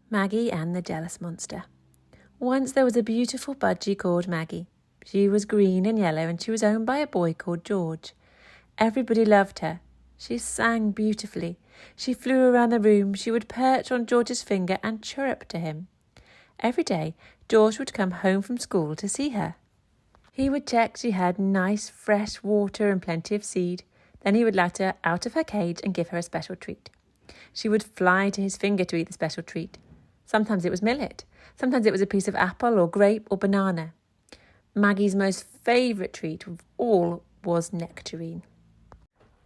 Maggie and the Jealous Monster. Once there was a beautiful budgie called Maggie. She was green and yellow and she was owned by a boy called George. Everybody loved her. She sang beautifully. She flew around the room. She would perch on George's finger and chirrup to him. Every day, George would come home from school to see her. He would check she had nice fresh water and plenty of seed. Then he would let her out of her cage and give her a special treat. She would fly to his finger to eat the special treat. Sometimes it was millet. Sometimes it was a piece of apple or grape or banana. Maggie's most favourite treat of all was nectarine.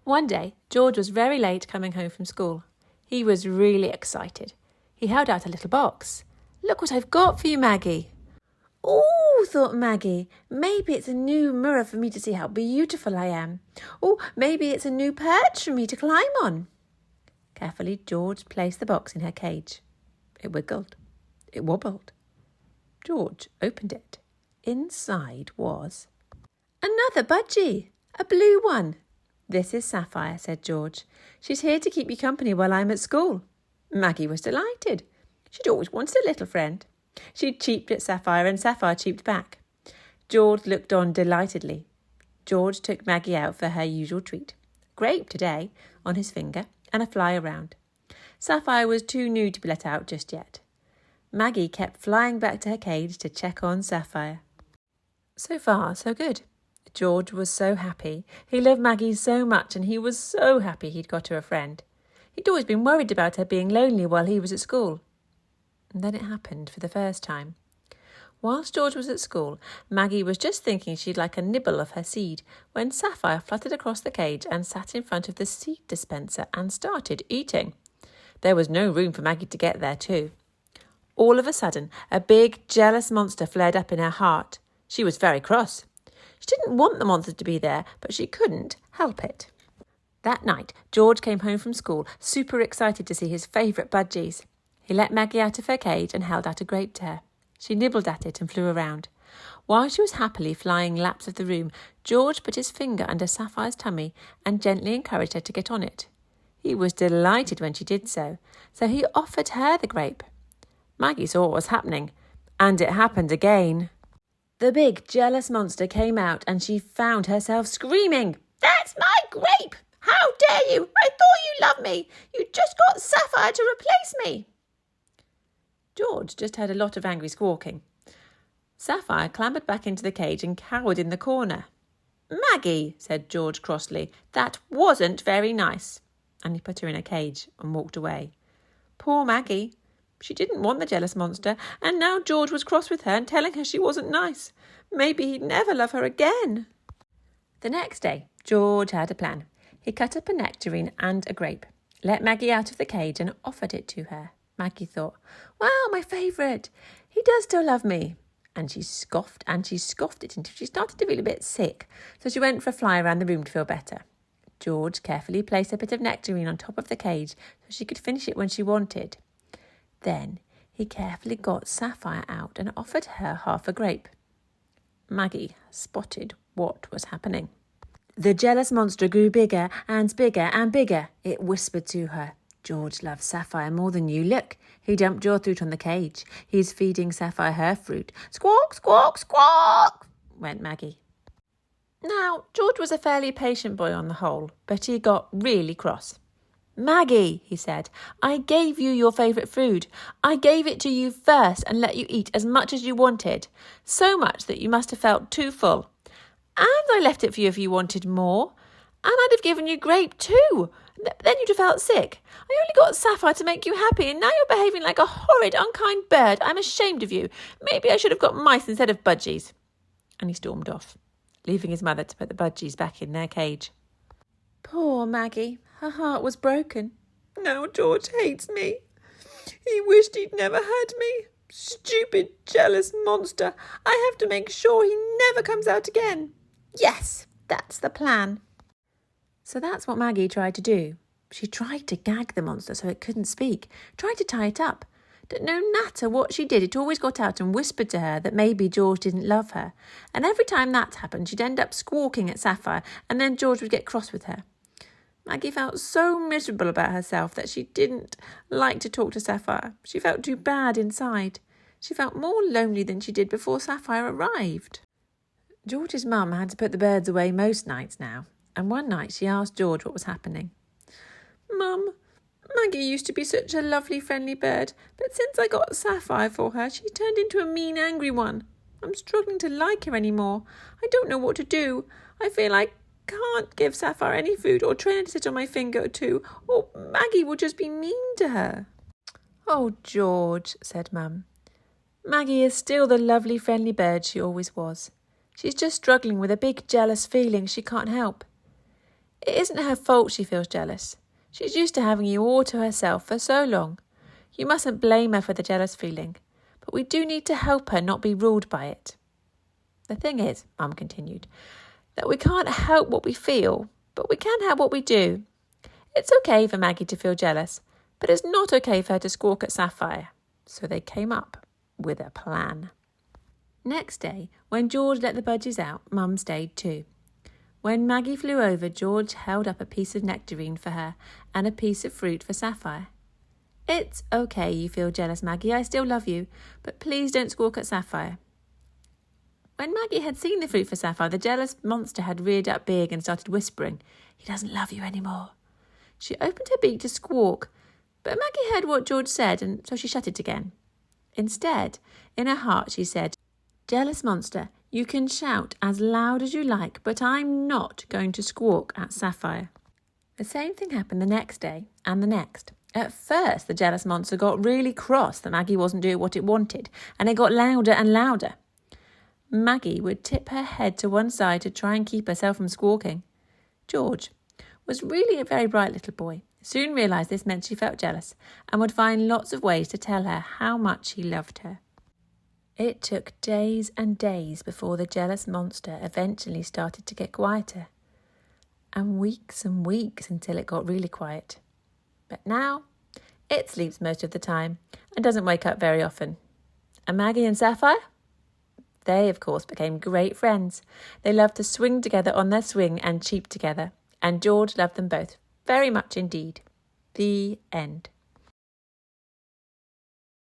One day, George was very late coming home from school. He was really excited. He held out a little box. "Look what I've got for you, Maggie." "Oh," thought Maggie, "maybe it's a new mirror for me to see how beautiful I am. Oh, maybe it's a new perch for me to climb on." Carefully, George placed the box in her cage. It wiggled. It wobbled. George opened it. Inside was another budgie, a blue one. "This is Sapphire," said George. "She's here to keep you company while I'm at school." Maggie was delighted. She'd always wanted a little friend. She cheeped at Sapphire and Sapphire cheeped back. George looked on delightedly. George took Maggie out for her usual treat. Grape today, on his finger, and a fly around. Sapphire was too new to be let out just yet. Maggie kept flying back to her cage to check on Sapphire. So far, so good. George was so happy. He loved Maggie so much and he was so happy he'd got her a friend. He'd always been worried about her being lonely while he was at school. And then it happened for the first time. Whilst George was at school, Maggie was just thinking she'd like a nibble of her seed when Sapphire fluttered across the cage and sat in front of the seed dispenser and started eating. There was no room for Maggie to get there too. All of a sudden, a big, jealous monster flared up in her heart. She was very cross. She didn't want the monster to be there, but she couldn't help it. That night, George came home from school, super excited to see his favourite budgies. He let Maggie out of her cage and held out a grape to her. She nibbled at it and flew around. While she was happily flying laps of the room, George put his finger under Sapphire's tummy and gently encouraged her to get on it. He was delighted when she did so he offered her the grape. Maggie saw what was happening, and it happened again. The big, jealous monster came out and she found herself screaming, "That's my grape! How dare you! I thought you loved me! You just got Sapphire to replace me!" George just heard a lot of angry squawking. Sapphire clambered back into the cage and cowered in the corner. "Maggie," said George crossly, "that wasn't very nice." And he put her in a cage and walked away. Poor Maggie. She didn't want the jealous monster, and now George was cross with her and telling her she wasn't nice. Maybe he'd never love her again. The next day, George had a plan. He cut up a nectarine and a grape, let Maggie out of the cage and offered it to her. Maggie thought, "Wow, my favourite. He does still love me." And she scoffed it until she started to feel a bit sick, so she went for a fly around the room to feel better. George carefully placed a bit of nectarine on top of the cage so she could finish it when she wanted. Then he carefully got Sapphire out and offered her half a grape. Maggie spotted what was happening. The jealous monster grew bigger and bigger and bigger. It whispered to her, "George loves Sapphire more than you. Look, he dumped your fruit on the cage. He's feeding Sapphire her fruit." "Squawk, squawk, squawk," went Maggie. Now, George was a fairly patient boy on the whole, but he got really cross. "Maggie," he said, "I gave you your favourite food. I gave it to you first and let you eat as much as you wanted. So much that you must have felt too full. And I left it for you if you wanted more. And I'd have given you grape too. Then you'd have felt sick. I only got Sapphire to make you happy, and now you're behaving like a horrid, unkind bird. I'm ashamed of you. Maybe I should have got mice instead of budgies." And he stormed off, leaving his mother to put the budgies back in their cage. Poor Maggie. Her heart was broken. Now George hates me. He wished he'd never had me. Stupid, jealous monster. I have to make sure he never comes out again. Yes, that's the plan. So that's what Maggie tried to do. She tried to gag the monster so it couldn't speak, tried to tie it up. But no matter what she did, it always got out and whispered to her that maybe George didn't love her. And every time that happened, she'd end up squawking at Sapphire, and then George would get cross with her. Maggie felt so miserable about herself that she didn't like to talk to Sapphire. She felt too bad inside. She felt more lonely than she did before Sapphire arrived. George's mum had to put the birds away most nights now, and one night she asked George what was happening. "Mum, Maggie used to be such a lovely, friendly bird, but since I got Sapphire for her, she's turned into a mean, angry one. I'm struggling to like her anymore. I don't know what to do. I feel I can't give Sapphire any food or train her to sit on my finger or two, or Maggie will just be mean to her." "Oh, George," said Mum. "Maggie is still the lovely, friendly bird she always was. She's just struggling with a big jealous feeling she can't help. It isn't her fault she feels jealous. She's used to having you all to herself for so long. You mustn't blame her for the jealous feeling, but we do need to help her not be ruled by it. The thing is," Mum continued, "that we can't help what we feel, but we can help what we do. It's okay for Maggie to feel jealous, but it's not okay for her to squawk at Sapphire." So they came up with a plan. Next day, when George let the budgies out, Mum stayed too. When Maggie flew over, George held up a piece of nectarine for her and a piece of fruit for Sapphire. "It's okay you feel jealous, Maggie. I still love you, but please don't squawk at Sapphire." When Maggie had seen the fruit for Sapphire, the jealous monster had reared up big and started whispering, "He doesn't love you anymore." She opened her beak to squawk, but Maggie heard what George said, and so she shut it again. Instead, in her heart, she said, "Jealous monster, you can shout as loud as you like, but I'm not going to squawk at Sapphire." The same thing happened the next day and the next. At first, the jealous monster got really cross that Maggie wasn't doing what it wanted, and it got louder and louder. Maggie would tip her head to one side to try and keep herself from squawking. George was really a very bright little boy. He soon realised this meant she felt jealous and would find lots of ways to tell her how much he loved her. It took days and days before the jealous monster eventually started to get quieter, and weeks until it got really quiet. But now it sleeps most of the time and doesn't wake up very often. And Maggie and Sapphire? They, of course, became great friends. They loved to swing together on their swing and cheep together, and George loved them both very much indeed. The end.